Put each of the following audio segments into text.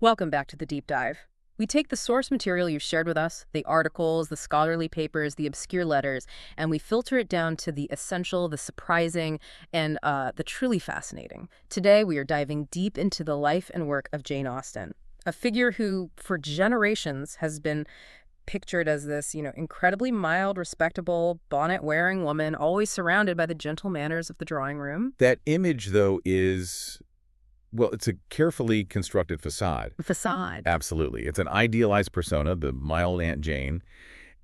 Welcome back to the deep dive. We take the source material you've shared with us, the articles, the scholarly papers, the obscure letters, and we filter it down to the essential, the surprising, and the truly fascinating. Today, we are diving deep into the life and work of Jane Austen, a figure who, for generations, has been pictured as this, incredibly mild, respectable, bonnet-wearing woman, always surrounded by the gentle manners of the drawing room. That image, though, is, well, it's a carefully constructed facade. Facade. Absolutely. It's an idealized persona, the mild Aunt Jane,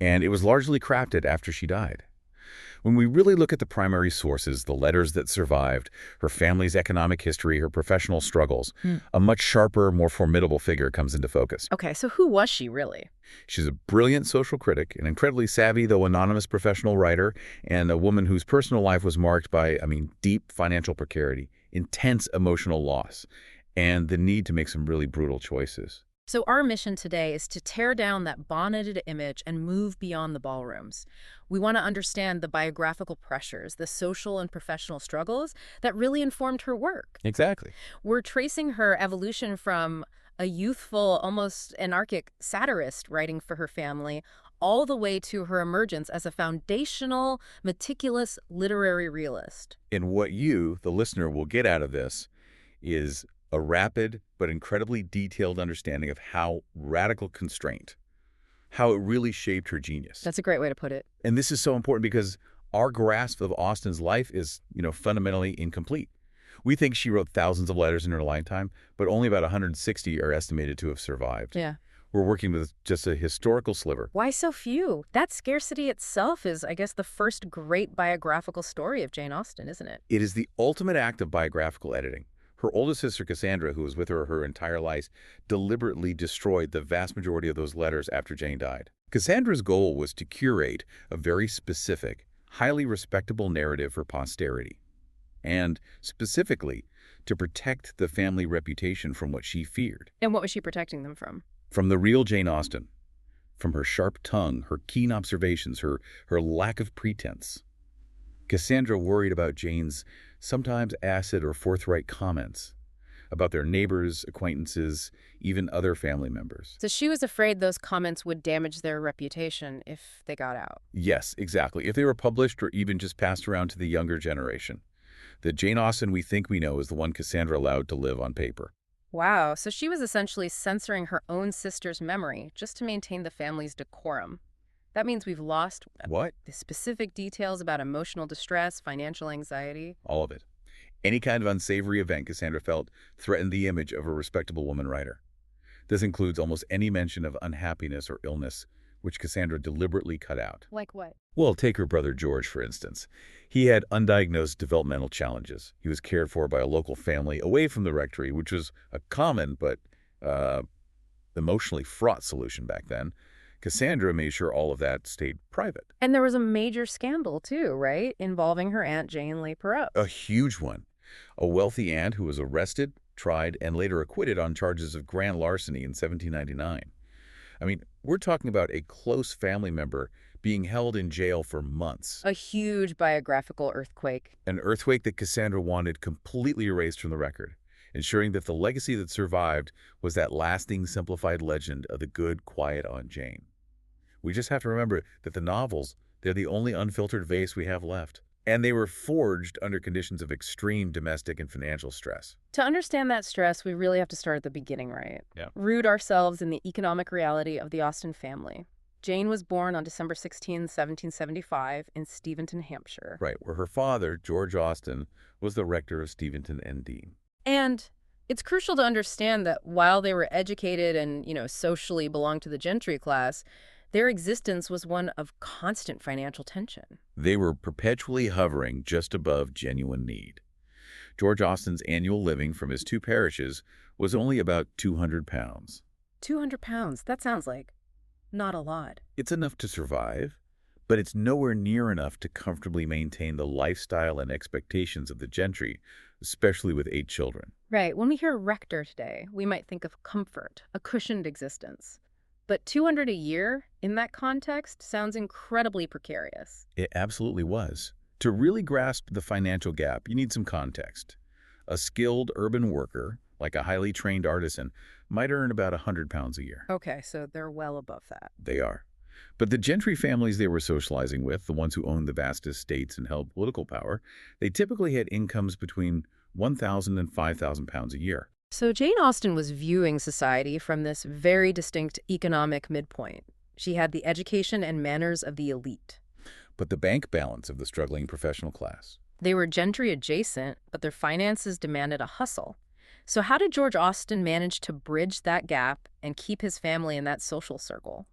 and it was largely crafted after she died. When we really look at the primary sources, the letters that survived, her family's economic history, her professional struggles, a much sharper, more formidable figure comes into focus. Okay, so who was she really? She's a brilliant social critic, an incredibly savvy, though anonymous professional writer, and a woman whose personal life was marked by, deep financial precarity, intense emotional loss, and the need to make some really brutal choices. So our mission today is to tear down that bonneted image and move beyond the ballrooms. We want to understand the biographical pressures, the social and professional struggles that really informed her work. Exactly. We're tracing her evolution from a youthful, almost anarchic satirist writing for her family, all the way to her emergence as a foundational, meticulous literary realist. And what you, the listener, will get out of this is a rapid but incredibly detailed understanding of how radical constraint, how it really shaped her genius. That's a great way to put it. And this is so important because our grasp of Austen's life is, fundamentally incomplete. We think she wrote thousands of letters in her lifetime, but only about 160 are estimated to have survived. Yeah. We're working with just a historical sliver. Why so few? That scarcity itself is, I guess, the first great biographical story of Jane Austen, isn't it? It is the ultimate act of biographical editing. Her oldest sister, Cassandra, who was with her entire life, deliberately destroyed the vast majority of those letters after Jane died. Cassandra's goal was to curate a very specific, highly respectable narrative for posterity, and specifically to protect the family reputation from what she feared. And what was she protecting them from? From the real Jane Austen, from her sharp tongue, her keen observations, her lack of pretense. Cassandra worried about Jane's sometimes acid or forthright comments about their neighbors, acquaintances, even other family members. So she was afraid those comments would damage their reputation if they got out. Yes, exactly. If they were published or even just passed around to the younger generation. The Jane Austen we think we know is the one Cassandra allowed to live on paper. Wow, so she was essentially censoring her own sister's memory just to maintain the family's decorum. That means we've lost What? the specific details about emotional distress, financial anxiety. All of it. Any kind of unsavory event Cassandra felt threatened the image of a respectable woman writer. This includes almost any mention of unhappiness or illness, which Cassandra deliberately cut out. Like what? Well, take her brother George, for instance. He had undiagnosed developmental challenges. He was cared for by a local family away from the rectory, which was a common but emotionally fraught solution back then. Cassandra made sure all of that stayed private. And there was a major scandal, too, right? Involving her Aunt Jane Austen. A huge one. A wealthy aunt who was arrested, tried, and later acquitted on charges of grand larceny in 1799. We're talking about a close family member being held in jail for months. A huge biographical earthquake. An earthquake that Cassandra wanted completely erased from the record, ensuring that the legacy that survived was that lasting, simplified legend of the good, quiet Aunt Jane. We just have to remember that the novels, they're the only unfiltered vase we have left. And they were forged under conditions of extreme domestic and financial stress. To understand that stress, we really have to start at the beginning, right? Yeah. Root ourselves in the economic reality of the Austen family. Jane was born on December 16, 1775, in Steventon, Hampshire. Right, where her father, George Austen, was the rector of Steventon, ND. And it's crucial to understand that while they were educated and, socially belonged to the gentry class, their existence was one of constant financial tension. They were perpetually hovering just above genuine need. George Austen's annual living from his two parishes was only about £200. 200 pounds, that sounds like not a lot. It's enough to survive, but it's nowhere near enough to comfortably maintain the lifestyle and expectations of the gentry, especially with 8 children. Right. When we hear rector today, we might think of comfort, a cushioned existence. But 200 a year in that context sounds incredibly precarious. It absolutely was. To really grasp the financial gap, you need some context. A skilled urban worker like a highly trained artisan, might earn about £100 a year. Okay, so they're well above that. They are. But the gentry families they were socializing with, the ones who owned the vast estates and held political power, they typically had incomes between £1,000 and £5,000 a year. So Jane Austen was viewing society from this very distinct economic midpoint. She had the education and manners of the elite. But the bank balance of the struggling professional class. They were gentry adjacent, but their finances demanded a hustle. So how did George Austen manage to bridge that gap and keep his family in that social circle?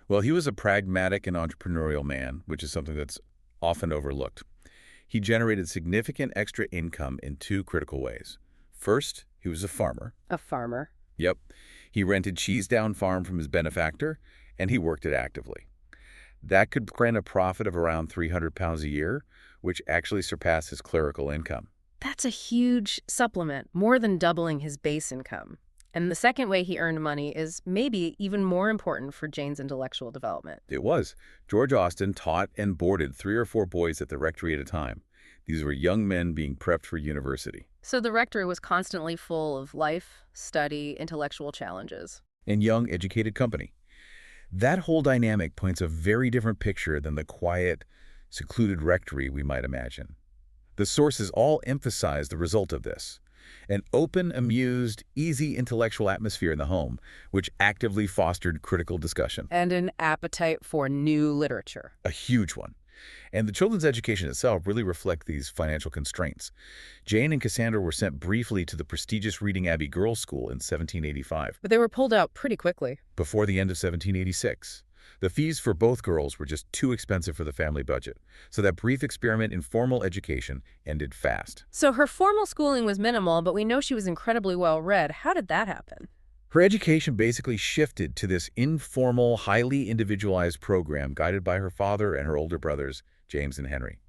Well, he was a pragmatic and entrepreneurial man, which is something that's often overlooked. He generated significant extra income in two critical ways. First, he was a farmer. A farmer. Yep. He rented Cheesedown Farm from his benefactor, and he worked it actively. That could grant a profit of around £300 a year, which actually surpassed his clerical income. That's a huge supplement, more than doubling his base income. And the second way he earned money is maybe even more important for Jane's intellectual development. It was. George Austen taught and boarded 3 or 4 boys at the rectory at a time. These were young men being prepped for university. So the rectory was constantly full of life, study, intellectual challenges. And young, educated company. That whole dynamic paints a very different picture than the quiet, secluded rectory we might imagine. The sources all emphasize the result of this. An open, amused, easy intellectual atmosphere in the home, which actively fostered critical discussion. And an appetite for new literature. A huge one. And the children's education itself really reflects these financial constraints. Jane and Cassandra were sent briefly to the prestigious Reading Abbey Girls' School in 1785. But they were pulled out pretty quickly. Before the end of 1786. The fees for both girls were just too expensive for the family budget, so that brief experiment in formal education ended fast. So her formal schooling was minimal, but we know she was incredibly well-read. How did that happen? Her education basically shifted to this informal, highly individualized program guided by her father and her older brothers, James and Henry.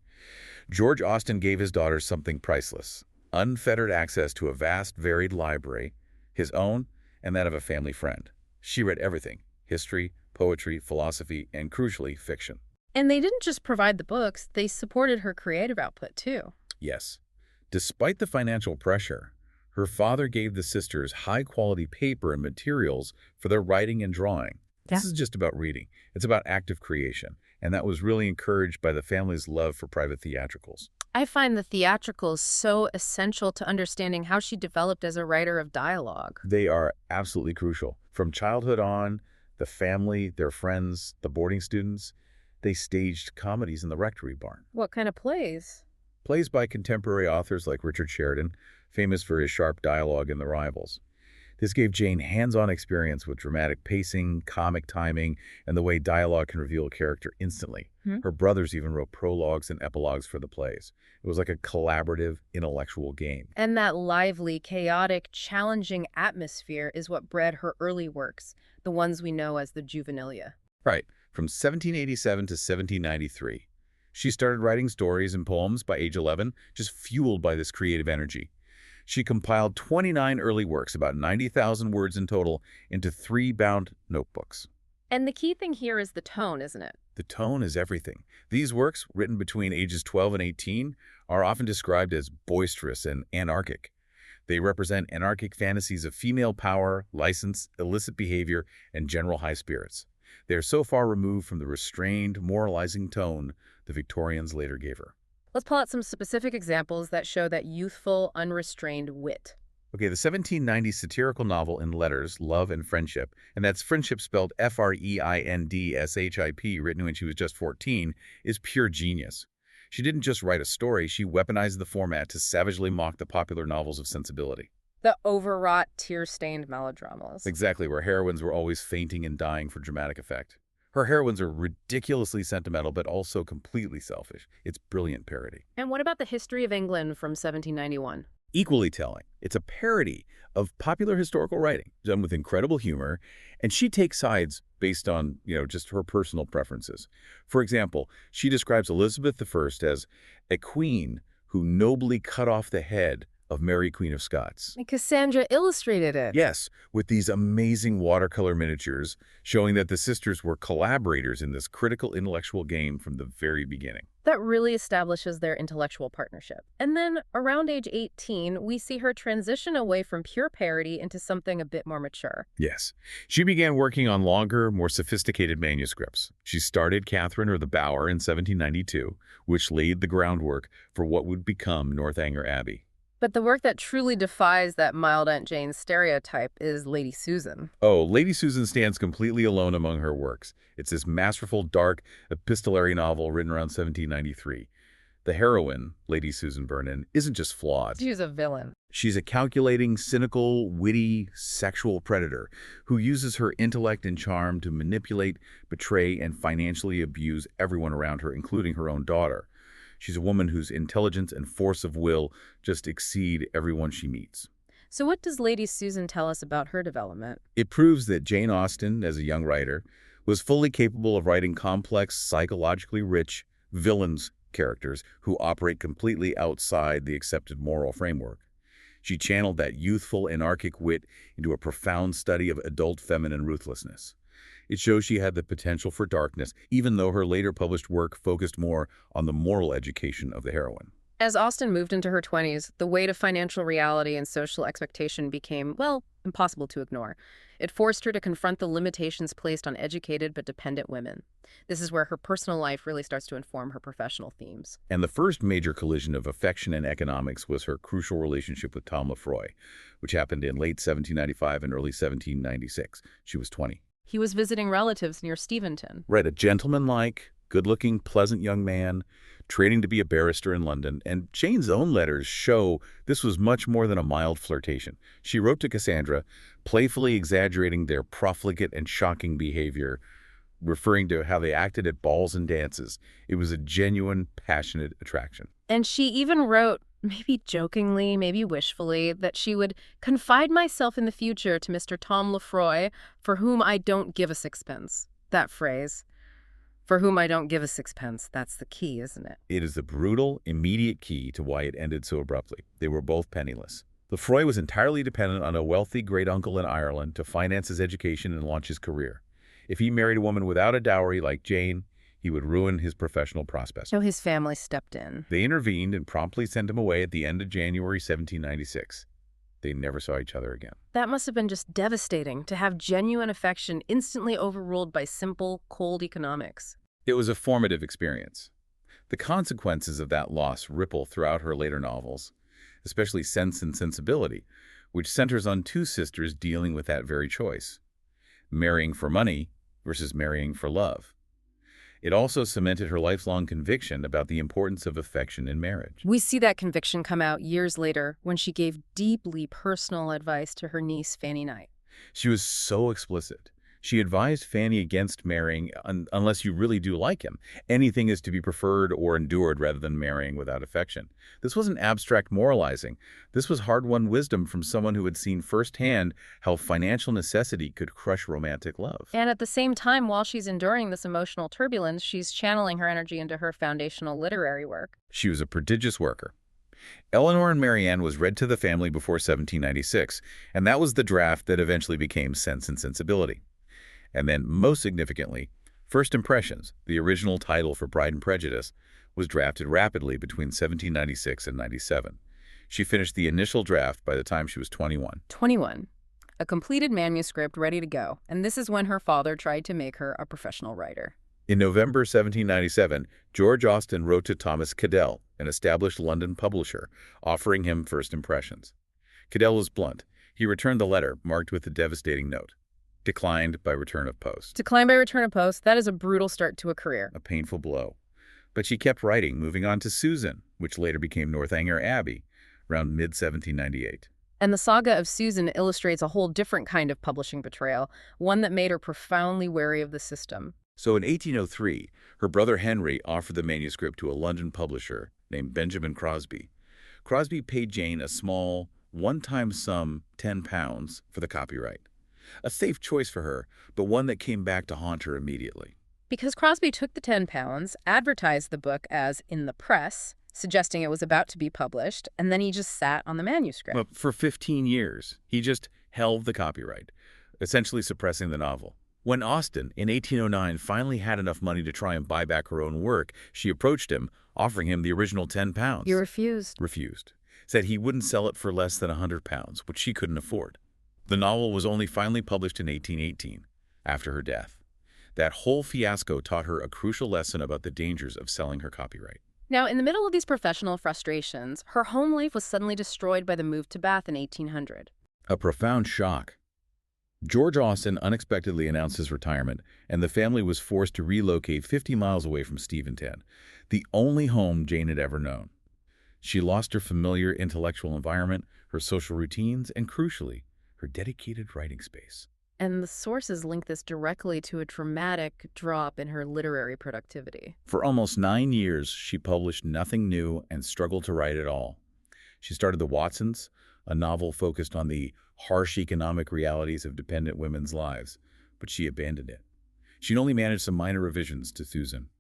George Austen gave his daughters something priceless: unfettered access to a vast, varied library, his own and that of a family friend. She read everything: history, poetry, philosophy, and crucially, fiction. And they didn't just provide the books, they supported her creative output too. Yes. Despite the financial pressure, her father gave the sisters high-quality paper and materials for their writing and drawing. This is just about reading. It's about active creation, and that was really encouraged by the family's love for private theatricals. I find the theatricals so essential to understanding how she developed as a writer of dialogue. They are absolutely crucial. From childhood on, the family, their friends, the boarding students, they staged comedies in the rectory barn. What kind of plays? Plays by contemporary authors like Richard Sheridan, famous for his sharp dialogue in The Rivals. This gave Jane hands-on experience with dramatic pacing, comic timing, and the way dialogue can reveal a character instantly. Her brothers even wrote prologues and epilogues for the plays. It was like a collaborative, intellectual game. And that lively, chaotic, challenging atmosphere is what bred her early works, the ones we know as the Juvenilia. Right. From 1787 to 1793. She started writing stories and poems by age 11, just fueled by this creative energy. She compiled 29 early works, about 90,000 words in total, into 3 bound notebooks. And the key thing here is the tone, isn't it? The tone is everything. These works, written between ages 12 and 18, are often described as boisterous and anarchic. They represent anarchic fantasies of female power, license, illicit behavior, and general high spirits. They are so far removed from the restrained, moralizing tone the Victorians later gave her. Let's pull out some specific examples that show that youthful, unrestrained wit. Okay, the 1790 satirical novel In Letters, Love and Friendship, and that's friendship spelled F-R-E-I-N-D-S-H-I-P, written when she was just 14, is pure genius. She didn't just write a story, she weaponized the format to savagely mock the popular novels of Sensibility. The overwrought, tear-stained melodramas. Exactly, where heroines were always fainting and dying for dramatic effect. Her heroines are ridiculously sentimental, but also completely selfish. It's brilliant parody. And what about the history of England from 1791? Equally telling. It's a parody of popular historical writing, done with incredible humor, and she takes sides based on, just her personal preferences. For example, she describes Elizabeth I as a queen who nobly cut off the head of Mary Queen of Scots. And Cassandra illustrated it. Yes, with these amazing watercolor miniatures showing that the sisters were collaborators in this critical intellectual game from the very beginning. That really establishes their intellectual partnership. And then, around age 18, we see her transition away from pure parody into something a bit more mature. Yes, she began working on longer, more sophisticated manuscripts. She started Catherine or the Bower in 1792, which laid the groundwork for what would become Northanger Abbey. But the work that truly defies that mild Aunt Jane stereotype is Lady Susan. Oh, Lady Susan stands completely alone among her works. It's this masterful, dark, epistolary novel written around 1793. The heroine, Lady Susan Vernon, isn't just flawed. She's a villain. She's a calculating, cynical, witty, sexual predator who uses her intellect and charm to manipulate, betray, and financially abuse everyone around her, including her own daughter. She's a woman whose intelligence and force of will just exceed everyone she meets. So what does Lady Susan tell us about her development? It proves that Jane Austen, as a young writer, was fully capable of writing complex, psychologically rich villains characters who operate completely outside the accepted moral framework. She channeled that youthful, anarchic wit into a profound study of adult feminine ruthlessness. It shows she had the potential for darkness, even though her later published work focused more on the moral education of the heroine. As Austen moved into her 20s, the weight of financial reality and social expectation became, well, impossible to ignore. It forced her to confront the limitations placed on educated but dependent women. This is where her personal life really starts to inform her professional themes. And the first major collision of affection and economics was her crucial relationship with Tom Lefroy, which happened in late 1795 and early 1796. She was 20. He was visiting relatives near Steventon. Right, a gentleman-like, good-looking, pleasant young man, training to be a barrister in London, and Jane's own letters show this was much more than a mild flirtation. She wrote to Cassandra, playfully exaggerating their profligate and shocking behavior, referring to how they acted at balls and dances. It was a genuine, passionate attraction. And she even wrote, maybe jokingly, maybe wishfully, that she would confide myself in the future to Mr. Tom Lefroy, for whom I don't give a sixpence. That phrase. For whom I don't give a sixpence. That's the key, isn't it? It is the brutal, immediate key to why it ended so abruptly. They were both penniless. Lefroy was entirely dependent on a wealthy great-uncle in Ireland to finance his education and launch his career. If he married a woman without a dowry like Jane, he would ruin his professional prospects. So his family stepped in. They intervened and promptly sent him away at the end of January 1796. They never saw each other again. That must have been just devastating, to have genuine affection instantly overruled by simple, cold economics. It was a formative experience. The consequences of that loss ripple throughout her later novels, especially Sense and Sensibility, which centers on two sisters dealing with that very choice, marrying for money versus marrying for love. It also cemented her lifelong conviction about the importance of affection in marriage. We see that conviction come out years later when she gave deeply personal advice to her niece, Fanny Knight. She was so explicit. She advised Fanny against marrying unless you really do like him. Anything is to be preferred or endured rather than marrying without affection. This wasn't abstract moralizing. This was hard-won wisdom from someone who had seen firsthand how financial necessity could crush romantic love. And at the same time, while she's enduring this emotional turbulence, she's channeling her energy into her foundational literary work. She was a prodigious worker. Eleanor and Marianne was read to the family before 1796, and that was the draft that eventually became Sense and Sensibility. And then, most significantly, First Impressions, the original title for Pride and Prejudice, was drafted rapidly between 1796 and 97. She finished the initial draft by the time she was 21. 21. A completed manuscript ready to go, and this is when her father tried to make her a professional writer. In November 1797, George Austen wrote to Thomas Cadell, an established London publisher, offering him First Impressions. Cadell was blunt. He returned the letter, marked with a devastating note. Declined by return of post. Declined by return of post, that is a brutal start to a career. A painful blow. But she kept writing, moving on to Susan, which later became Northanger Abbey, around mid-1798. And the saga of Susan illustrates a whole different kind of publishing betrayal, one that made her profoundly wary of the system. So in 1803, her brother Henry offered the manuscript to a London publisher named Benjamin Crosby. Crosby paid Jane a small, one-time sum, £10, for the copyright. A safe choice for her, but one that came back to haunt her immediately. Because Crosby took the £10, advertised the book as in the press, suggesting it was about to be published, and then he just sat on the manuscript. Well, for 15 years, he just held the copyright, essentially suppressing the novel. When Austen, in 1809, finally had enough money to try and buy back her own work, she approached him, offering him the original £10. He refused. Refused. Said he wouldn't sell it for less than £100, which she couldn't afford. The novel was only finally published in 1818, after her death. That whole fiasco taught her a crucial lesson about the dangers of selling her copyright. Now, in the middle of these professional frustrations, her home life was suddenly destroyed by the move to Bath in 1800. A profound shock. George Austen unexpectedly announced his retirement, and the family was forced to relocate 50 miles away from Steventon, the only home Jane had ever known. She lost her familiar intellectual environment, her social routines, and crucially, her dedicated writing space. And the sources link this directly to a dramatic drop in her literary productivity. For almost 9 years, she published nothing new and struggled to write at all. She started The Watsons, a novel focused on the harsh economic realities of dependent women's lives, but she abandoned it. She only managed some minor revisions to Susan.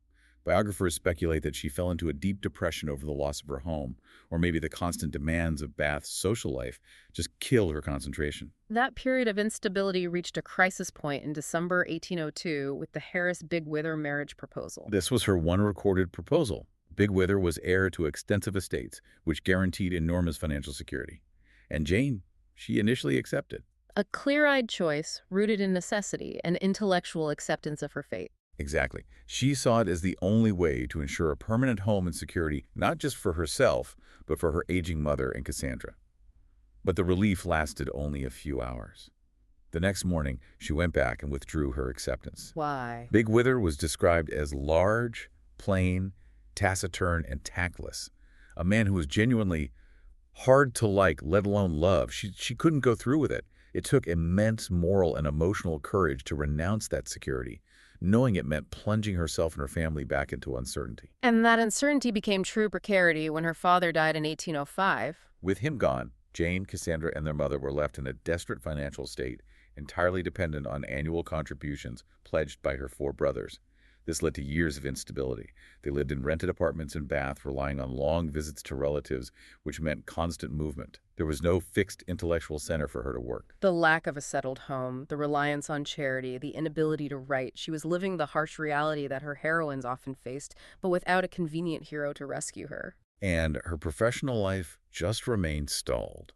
Biographers speculate that she fell into a deep depression over the loss of her home, or maybe the constant demands of Bath's social life just killed her concentration. That period of instability reached a crisis point in December 1802 with the Harris Bigg-Wither marriage proposal. This was her one recorded proposal. Bigg-Wither was heir to extensive estates, which guaranteed enormous financial security. And Jane, she initially accepted. A clear-eyed choice rooted in necessity and intellectual acceptance of her fate. Exactly. She saw it as the only way to ensure a permanent home and security, not just for herself, but for her aging mother and Cassandra. But the relief lasted only a few hours. The next morning, she went back and withdrew her acceptance. Why? Bigg-Wither was described as large, plain, taciturn, and tactless. A man who was genuinely hard to like, let alone love. She couldn't go through with it. It took immense moral and emotional courage to renounce that security, knowing it meant plunging herself and her family back into uncertainty. And that uncertainty became true precarity when her father died in 1805. With him gone, Jane, Cassandra, and their mother were left in a desperate financial state, entirely dependent on annual contributions pledged by her 4 brothers. This led to years of instability. They lived in rented apartments in Bath, relying on long visits to relatives, which meant constant movement. There was no fixed intellectual center for her to work. The lack of a settled home, the reliance on charity, the inability to write. She was living the harsh reality that her heroines often faced, but without a convenient hero to rescue her. And her professional life just remained stalled.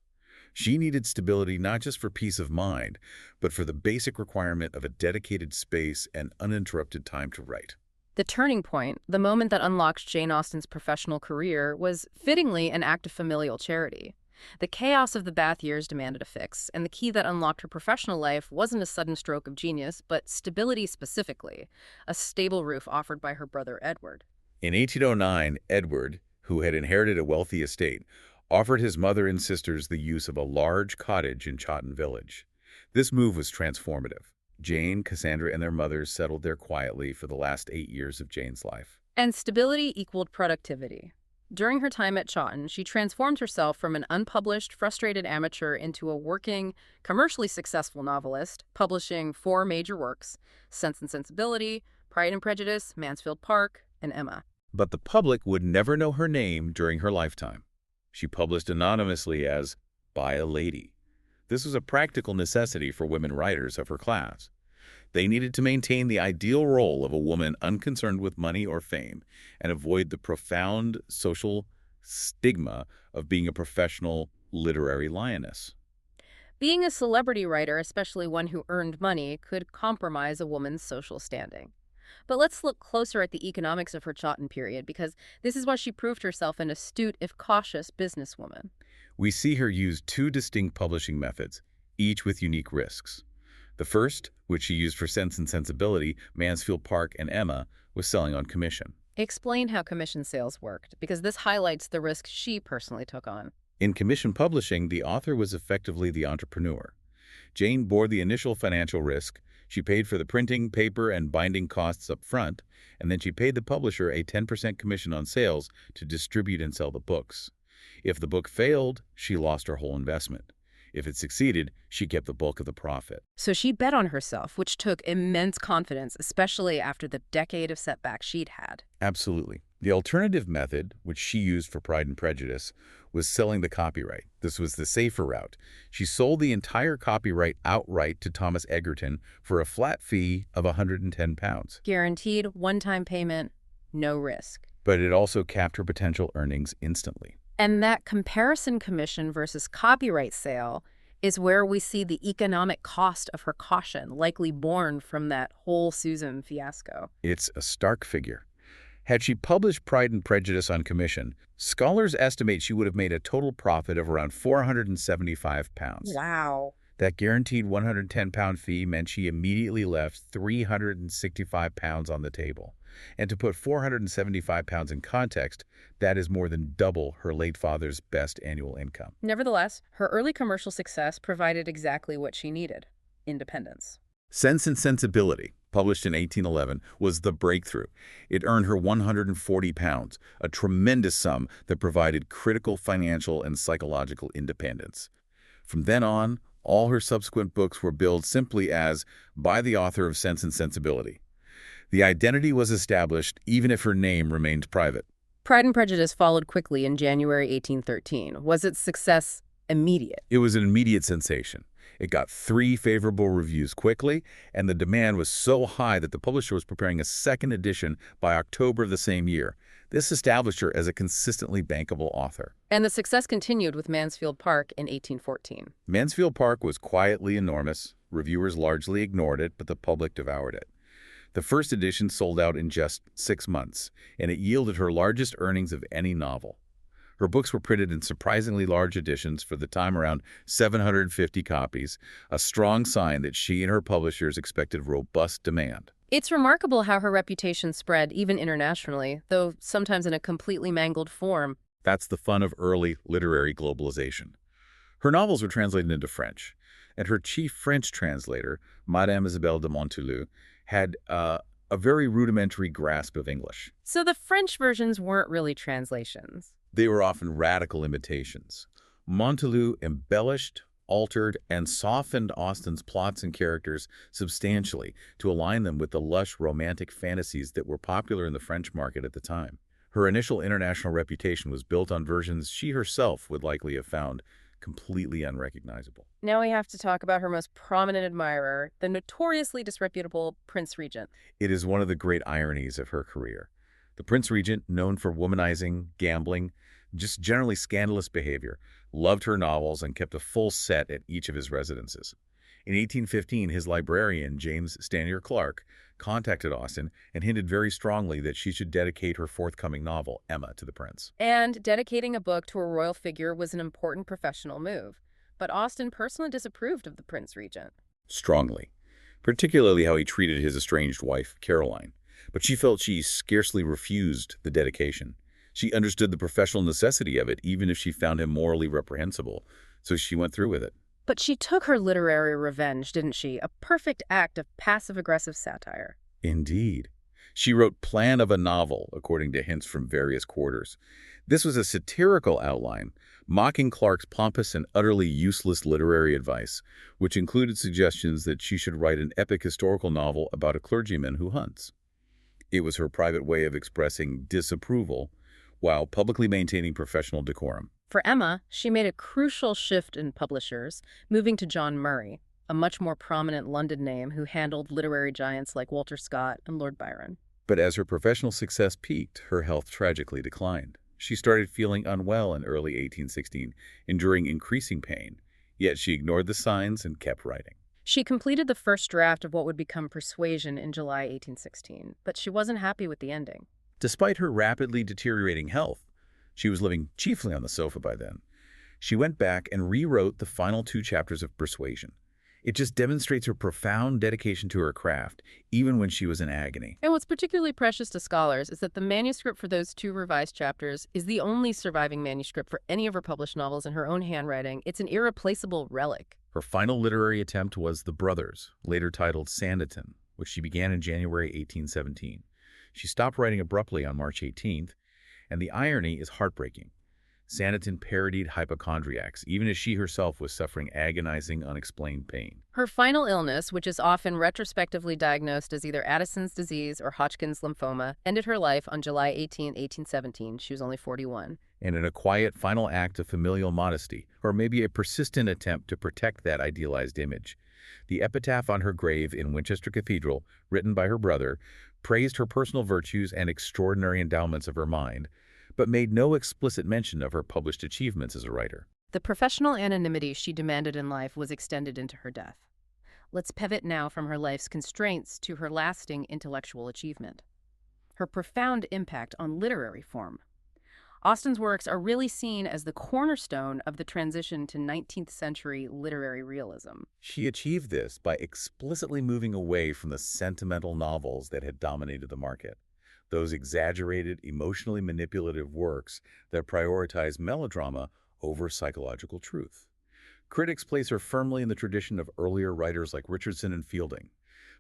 She needed stability not just for peace of mind, but for the basic requirement of a dedicated space and uninterrupted time to write. The turning point, the moment that unlocked Jane Austen's professional career, was fittingly an act of familial charity. The chaos of the Bath years demanded a fix, and the key that unlocked her professional life wasn't a sudden stroke of genius, but stability specifically, a stable roof offered by her brother Edward. In 1809, Edward, who had inherited a wealthy estate, offered his mother and sisters the use of a large cottage in Chawton village. This move was transformative. Jane, Cassandra, and their mothers settled there quietly for the last 8 years of Jane's life. And stability equaled productivity. During her time at Chawton, she transformed herself from an unpublished, frustrated amateur into a working, commercially successful novelist, publishing 4 major works: Sense and Sensibility, Pride and Prejudice, Mansfield Park, and Emma. But the public would never know her name during her lifetime. She published anonymously as by a lady. This was a practical necessity for women writers of her class. They needed to maintain the ideal role of a woman unconcerned with money or fame and avoid the profound social stigma of being a professional literary lioness. Being a celebrity writer, especially one who earned money, could compromise a woman's social standing. But let's look closer at the economics of her Chawton period, because this is why she proved herself an astute, if cautious, businesswoman. We see her use 2 distinct publishing methods, each with unique risks. The first, which she used for Sense and Sensibility, Mansfield Park, and Emma, was selling on commission. Explain how commission sales worked, because this highlights the risk she personally took on. In commission publishing, the author was effectively the entrepreneur. Jane bore the initial financial risk. She paid for the printing, paper, and binding costs up front, and then she paid the publisher a 10% commission on sales to distribute and sell the books. If the book failed, she lost her whole investment. If it succeeded, she kept the bulk of the profit. So she bet on herself, which took immense confidence, especially after the decade of setbacks she'd had. Absolutely. The alternative method, which she used for Pride and Prejudice, was selling the copyright. This was the safer route. She sold the entire copyright outright to Thomas Egerton for a flat fee of £110. Guaranteed one-time payment, no risk. But it also capped her potential earnings instantly. And that comparison commission versus copyright sale is where we see the economic cost of her caution, likely born from that whole Susan fiasco. It's a stark figure. Had she published Pride and Prejudice on commission, scholars estimate she would have made a total profit of around £475. Wow. That guaranteed £110 fee meant she immediately left £365 on the table. And to put £475 in context, that is more than double her late father's best annual income. Nevertheless, her early commercial success provided exactly what she needed: independence. Sense and Sensibility, published in 1811, was the breakthrough. It earned her £140, a tremendous sum that provided critical financial and psychological independence. From then on, all her subsequent books were billed simply as by the author of Sense and Sensibility. The identity was established even if her name remained private. Pride and Prejudice followed quickly in January 1813. Was its success immediate? It was an immediate sensation. It got 3 favorable reviews quickly, and the demand was so high that the publisher was preparing a second edition by October of the same year. This established her as a consistently bankable author. And the success continued with Mansfield Park in 1814. Mansfield Park was quietly enormous. Reviewers largely ignored it, but the public devoured it. The first edition sold out in just 6 months, and it yielded her largest earnings of any novel. Her books were printed in surprisingly large editions, for the time around 750 copies, a strong sign that she and her publishers expected robust demand. It's remarkable how her reputation spread, even internationally, though sometimes in a completely mangled form. That's the fun of early literary globalization. Her novels were translated into French, and her chief French translator, Madame Isabelle de Montluc, had a very rudimentary grasp of English. So the French versions weren't really translations. They were often radical imitations. Montluc embellished, altered, and softened Austen's plots and characters substantially to align them with the lush romantic fantasies that were popular in the French market at the time. Her initial international reputation was built on versions she herself would likely have found completely unrecognizable. Now we have to talk about her most prominent admirer, the notoriously disreputable Prince Regent. It is one of the great ironies of her career. The Prince Regent, known for womanizing, gambling, just generally scandalous behavior, loved her novels and kept a full set at each of his residences. In 1815, his librarian, James Stanier Clark, contacted Austen and hinted very strongly that she should dedicate her forthcoming novel, Emma, to the prince. And dedicating a book to a royal figure was an important professional move. But Austen personally disapproved of the Prince Regent. Strongly, particularly how he treated his estranged wife, Caroline. But she felt she scarcely refused the dedication. She understood the professional necessity of it, even if she found him morally reprehensible, so she went through with it. But she took her literary revenge, didn't she? A perfect act of passive-aggressive satire. Indeed. She wrote Plan of a Novel, according to hints from various quarters. This was a satirical outline, mocking Clark's pompous and utterly useless literary advice, which included suggestions that she should write an epic historical novel about a clergyman who hunts. It was her private way of expressing disapproval while publicly maintaining professional decorum. For Emma, she made a crucial shift in publishers, moving to John Murray, a much more prominent London name who handled literary giants like Walter Scott and Lord Byron. But as her professional success peaked, her health tragically declined. She started feeling unwell in early 1816, enduring increasing pain, yet she ignored the signs and kept writing. She completed the first draft of what would become Persuasion in July 1816, but she wasn't happy with the ending. Despite her rapidly deteriorating health, she was living chiefly on the sofa by then. She went back and rewrote the final 2 chapters of Persuasion. It just demonstrates her profound dedication to her craft, even when she was in agony. And what's particularly precious to scholars is that the manuscript for those 2 revised chapters is the only surviving manuscript for any of her published novels in her own handwriting. It's an irreplaceable relic. Her final literary attempt was The Brothers, later titled Steventon, which she began in January 1817. She stopped writing abruptly on March 18th, and the irony is heartbreaking. Sanditon parodied hypochondriacs, even as she herself was suffering agonizing, unexplained pain. Her final illness, which is often retrospectively diagnosed as either Addison's disease or Hodgkin's lymphoma, ended her life on July 18, 1817. She was only 41. And in a quiet final act of familial modesty, or maybe a persistent attempt to protect that idealized image, the epitaph on her grave in Winchester Cathedral, written by her brother, praised her personal virtues and extraordinary endowments of her mind, but made no explicit mention of her published achievements as a writer. The professional anonymity she demanded in life was extended into her death. Let's pivot now from her life's constraints to her lasting intellectual achievement. Her profound impact on literary form. Austen's works are really seen as the cornerstone of the transition to 19th century literary realism. She achieved this by explicitly moving away from the sentimental novels that had dominated the market, those exaggerated, emotionally manipulative works that prioritize melodrama over psychological truth. Critics place her firmly in the tradition of earlier writers like Richardson and Fielding,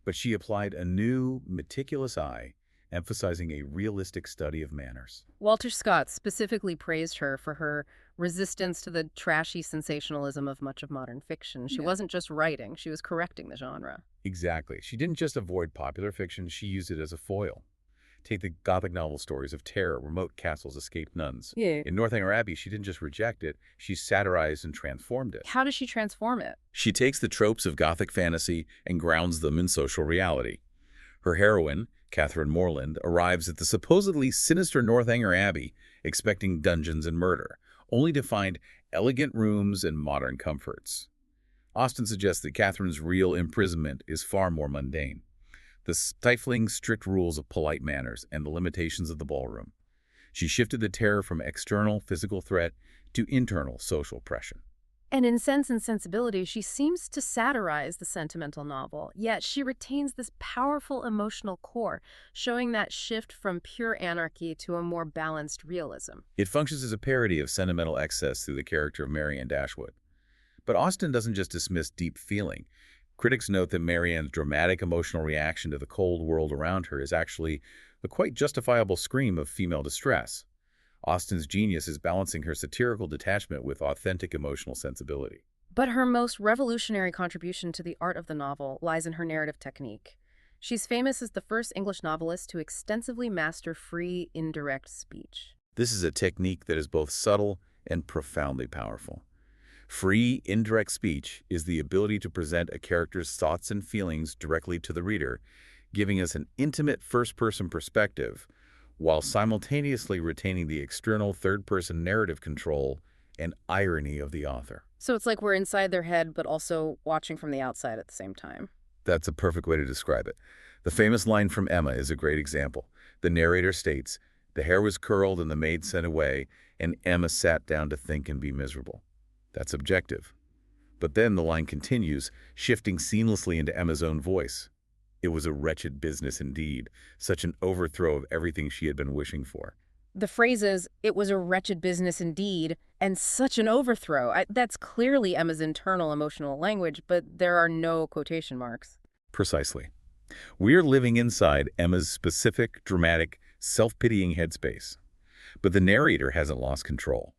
but she applied a new, meticulous eye, emphasizing a realistic study of manners. Walter Scott specifically praised her for her resistance to the trashy sensationalism of much of modern fiction. She wasn't just writing, she was correcting the genre. Exactly. She didn't just avoid popular fiction, she used it as a foil. Take the Gothic novel stories of terror, remote castles, escaped nuns. Yeah. In Northanger Abbey, she didn't just reject it, she satirized and transformed it. How does she transform it? She takes the tropes of Gothic fantasy and grounds them in social reality. Her heroine, Catherine Morland, arrives at the supposedly sinister Northanger Abbey, expecting dungeons and murder, only to find elegant rooms and modern comforts. Austen suggests that Catherine's real imprisonment is far more mundane. The stifling, strict rules of polite manners and the limitations of the ballroom. She shifted the terror from external physical threat to internal social oppression. And in Sense and Sensibility, she seems to satirize the sentimental novel, yet she retains this powerful emotional core, showing that shift from pure anarchy to a more balanced realism. It functions as a parody of sentimental excess through the character of Marianne Dashwood. But Austen doesn't just dismiss deep feeling. Critics note that Marianne's dramatic emotional reaction to the cold world around her is actually a quite justifiable scream of female distress. Austen's genius is balancing her satirical detachment with authentic emotional sensibility. But her most revolutionary contribution to the art of the novel lies in her narrative technique. She's famous as the first English novelist to extensively master free, indirect speech. This is a technique that is both subtle and profoundly powerful. Free, indirect speech is the ability to present a character's thoughts and feelings directly to the reader, giving us an intimate first-person perspective, while simultaneously retaining the external third-person narrative control and irony of the author. So it's like we're inside their head, but also watching from the outside at the same time. That's a perfect way to describe it. The famous line from Emma is a great example. The narrator states, "The hair was curled and the maid sent away, and Emma sat down to think and be miserable." That's objective. But then the line continues, shifting seamlessly into Emma's own voice. It was a wretched business indeed, such an overthrow of everything she had been wishing for. The phrases, "it was a wretched business indeed," and "such an overthrow," that's clearly Emma's internal emotional language, but there are no quotation marks. Precisely. We're living inside Emma's specific, dramatic, self-pitying headspace. But the narrator hasn't lost control.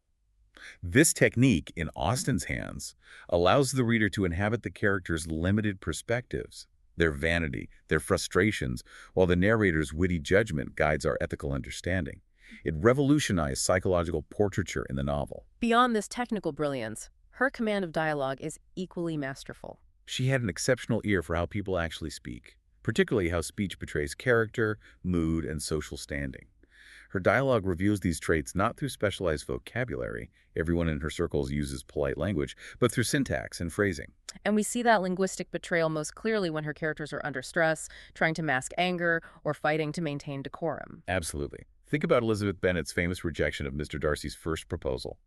This technique, in Austen's hands, allows the reader to inhabit the character's limited perspectives, their vanity, their frustrations, while the narrator's witty judgment guides our ethical understanding. It revolutionized psychological portraiture in the novel. Beyond this technical brilliance, her command of dialogue is equally masterful. She had an exceptional ear for how people actually speak, particularly how speech betrays character, mood, and social standing. Her dialogue reveals these traits not through specialized vocabulary, everyone in her circles uses polite language, but through syntax and phrasing. And we see that linguistic betrayal most clearly when her characters are under stress, trying to mask anger, or fighting to maintain decorum. Absolutely. Think about Elizabeth Bennet's famous rejection of Mr. Darcy's first proposal.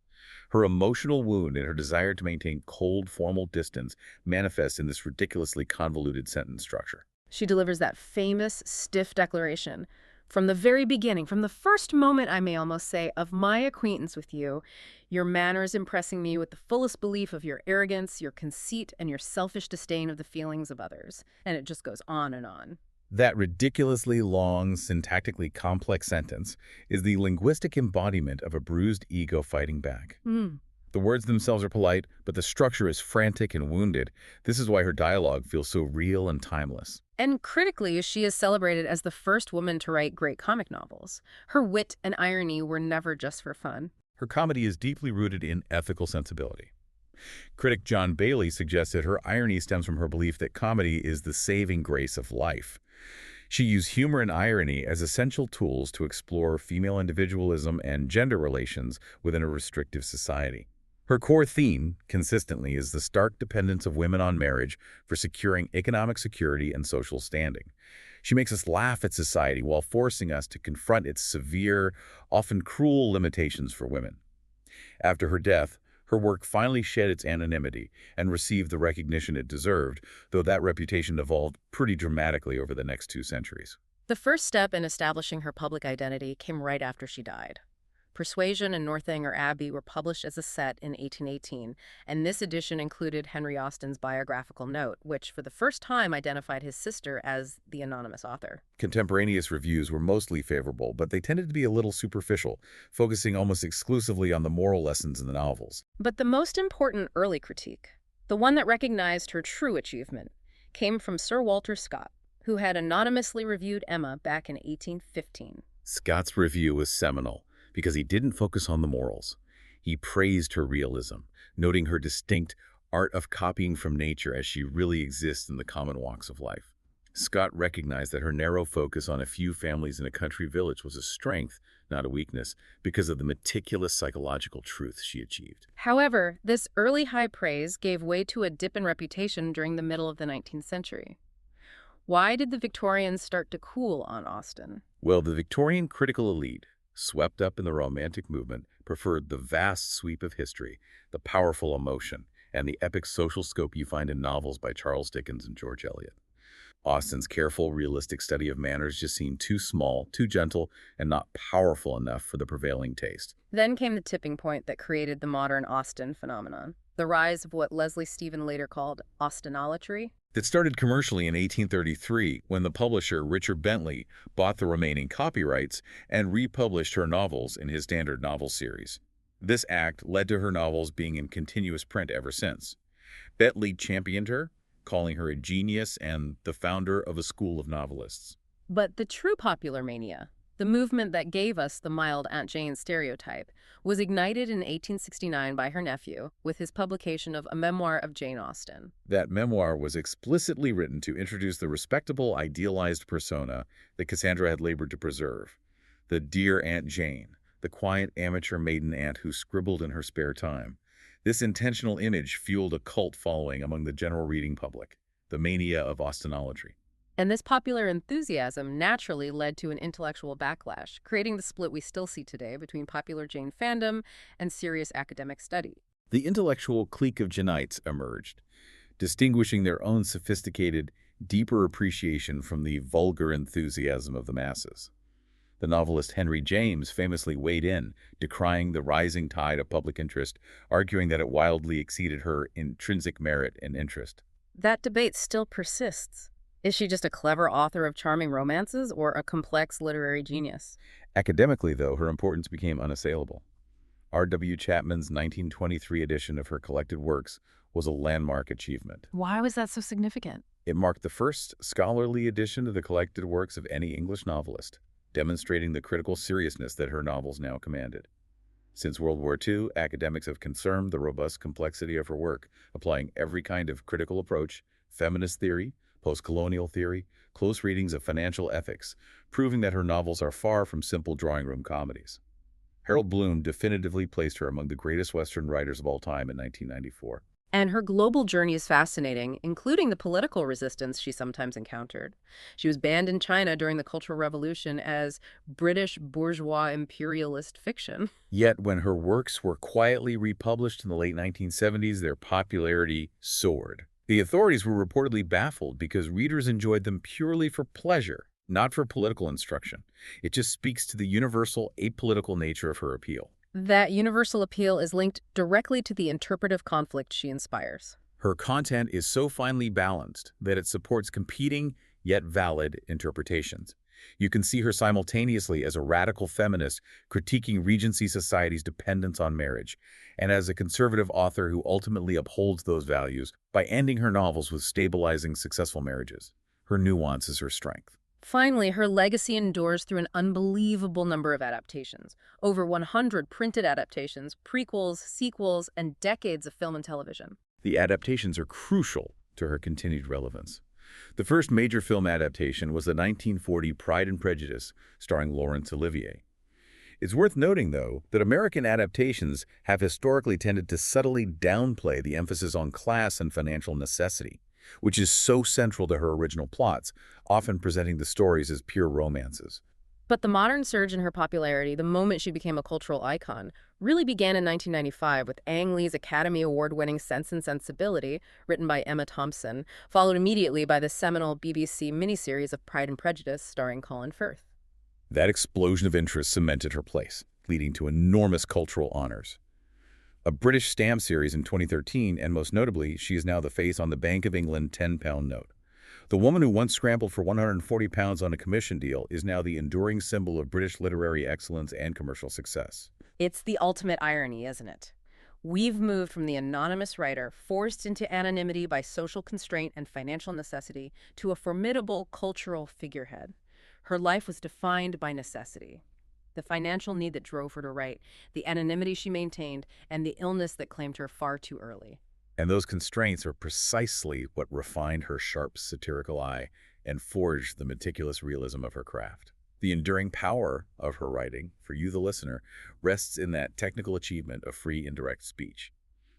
Her emotional wound and her desire to maintain cold, formal distance manifests in this ridiculously convoluted sentence structure. She delivers that famous, stiff declaration. From the very beginning, from the first moment, I may almost say, of my acquaintance with you, your manners impressing me with the fullest belief of your arrogance, your conceit, and your selfish disdain of the feelings of others. And it just goes on and on. That ridiculously long, syntactically complex sentence is the linguistic embodiment of a bruised ego fighting back. Hmm. The words themselves are polite, but the structure is frantic and wounded. This is why her dialogue feels so real and timeless. And critically, she is celebrated as the first woman to write great comic novels. Her wit and irony were never just for fun. Her comedy is deeply rooted in ethical sensibility. Critic John Bailey suggests that her irony stems from her belief that comedy is the saving grace of life. She used humor and irony as essential tools to explore female individualism and gender relations within a restrictive society. Her core theme, consistently, is the stark dependence of women on marriage for securing economic security and social standing. She makes us laugh at society while forcing us to confront its severe, often cruel limitations for women. After her death, her work finally shed its anonymity and received the recognition it deserved, though that reputation evolved pretty dramatically over the next 2 centuries. The first step in establishing her public identity came right after she died. Persuasion and Northanger Abbey were published as a set in 1818, and this edition included Henry Austen's biographical note, which for the first time identified his sister as the anonymous author. Contemporaneous reviews were mostly favorable, but they tended to be a little superficial, focusing almost exclusively on the moral lessons in the novels. But the most important early critique, the one that recognized her true achievement, came from Sir Walter Scott, who had anonymously reviewed Emma back in 1815. Scott's review was seminal because he didn't focus on the morals. He praised her realism, noting her distinct art of copying from nature as she really exists in the common walks of life. Scott recognized that her narrow focus on a few families in a country village was a strength, not a weakness, because of the meticulous psychological truth she achieved. However, this early high praise gave way to a dip in reputation during the middle of the 19th century. Why did the Victorians start to cool on Austen? Well, the Victorian critical elite, swept up in the Romantic movement, preferred the vast sweep of history, the powerful emotion, and the epic social scope you find in novels by Charles Dickens and George Eliot. Austen's careful, realistic study of manners just seemed too small, too gentle, and not powerful enough for the prevailing taste. Then came the tipping point that created the modern Austen phenomenon, the rise of what Leslie Stephen later called Austenolatry. That started commercially in 1833 when the publisher Richard Bentley bought the remaining copyrights and republished her novels in his standard novel series. This act led to her novels being in continuous print ever since. Bentley championed her, calling her a genius and the founder of a school of novelists. But the true popular mania, the movement that gave us the mild Aunt Jane stereotype, was ignited in 1869 by her nephew with his publication of A Memoir of Jane Austen. That memoir was explicitly written to introduce the respectable, idealized persona that Cassandra had labored to preserve. The dear Aunt Jane, the quiet amateur maiden aunt who scribbled in her spare time. This intentional image fueled a cult following among the general reading public, the mania of Austenolatry. And this popular enthusiasm naturally led to an intellectual backlash, creating the split we still see today between popular Jane fandom and serious academic study. The intellectual clique of Janeites emerged, distinguishing their own sophisticated, deeper appreciation from the vulgar enthusiasm of the masses. The novelist Henry James famously weighed in, decrying the rising tide of public interest, arguing that it wildly exceeded her intrinsic merit and interest. That debate still persists. Is she just a clever author of charming romances or a complex literary genius? Academically, though, her importance became unassailable. R.W. Chapman's 1923 edition of her collected works was a landmark achievement. Why was that so significant? It marked the first scholarly edition of the collected works of any English novelist, demonstrating the critical seriousness that her novels now commanded. Since World War II, academics have confirmed the robust complexity of her work, applying every kind of critical approach, feminist theory, post-colonial theory, close readings of financial ethics, proving that her novels are far from simple drawing-room comedies. Harold Bloom definitively placed her among the greatest Western writers of all time in 1994. And her global journey is fascinating, including the political resistance she sometimes encountered. She was banned in China during the Cultural Revolution as British bourgeois imperialist fiction. Yet when her works were quietly republished in the late 1970s, their popularity soared. The authorities were reportedly baffled because readers enjoyed them purely for pleasure, not for political instruction. It just speaks to the universal, apolitical nature of her appeal. That universal appeal is linked directly to the interpretive conflict she inspires. Her content is so finely balanced that it supports competing yet valid interpretations. You can see her simultaneously as a radical feminist critiquing Regency society's dependence on marriage, and as a conservative author who ultimately upholds those values by ending her novels with stabilizing successful marriages. Her nuance is her strength. Finally, her legacy endures through an unbelievable number of adaptations. Over 100 printed adaptations, prequels, sequels, and decades of film and television. The adaptations are crucial to her continued relevance. The first major film adaptation was the 1940 Pride and Prejudice, starring Laurence Olivier. It's worth noting, though, that American adaptations have historically tended to subtly downplay the emphasis on class and financial necessity, which is so central to her original plots, often presenting the stories as pure romances. But the modern surge in her popularity, the moment she became a cultural icon, really began in 1995 with Ang Lee's Academy Award-winning Sense and Sensibility, written by Emma Thompson, followed immediately by the seminal BBC miniseries of Pride and Prejudice starring Colin Firth. That explosion of interest cemented her place, leading to enormous cultural honors. A British stamp series in 2013, and most notably, she is now the face on the Bank of England £10 note. The woman who once scrambled for £140 on a commission deal is now the enduring symbol of British literary excellence and commercial success. It's the ultimate irony, isn't it? We've moved from the anonymous writer forced into anonymity by social constraint and financial necessity to a formidable cultural figurehead. Her life was defined by necessity. The financial need that drove her to write, the anonymity she maintained, and the illness that claimed her far too early. And those constraints are precisely what refined her sharp satirical eye and forged the meticulous realism of her craft. The enduring power of her writing, for you the listener, rests in that technical achievement of free indirect speech.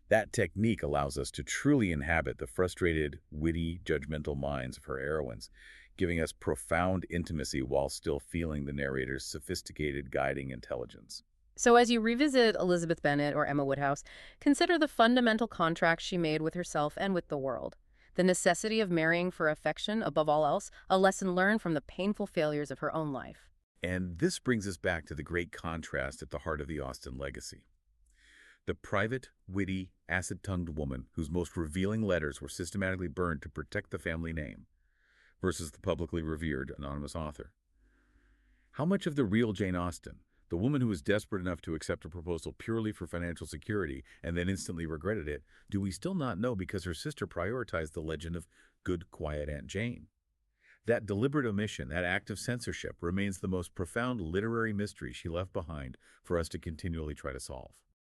That technique allows us to truly inhabit the frustrated, witty, judgmental minds of her heroines, giving us profound intimacy while still feeling the narrator's sophisticated guiding intelligence. So as you revisit Elizabeth Bennet or Emma Woodhouse, consider the fundamental contract she made with herself and with the world. The necessity of marrying for affection, above all else, a lesson learned from the painful failures of her own life. And this brings us back to the great contrast at the heart of the Austen legacy. The private, witty, acid-tongued woman whose most revealing letters were systematically burned to protect the family name, versus the publicly revered anonymous author. How much of the real Jane Austen, the woman who was desperate enough to accept a proposal purely for financial security and then instantly regretted it, do we still not know because her sister prioritized the legend of good, quiet Aunt Jane? That deliberate omission, that act of censorship, remains the most profound literary mystery she left behind for us to continually try to solve.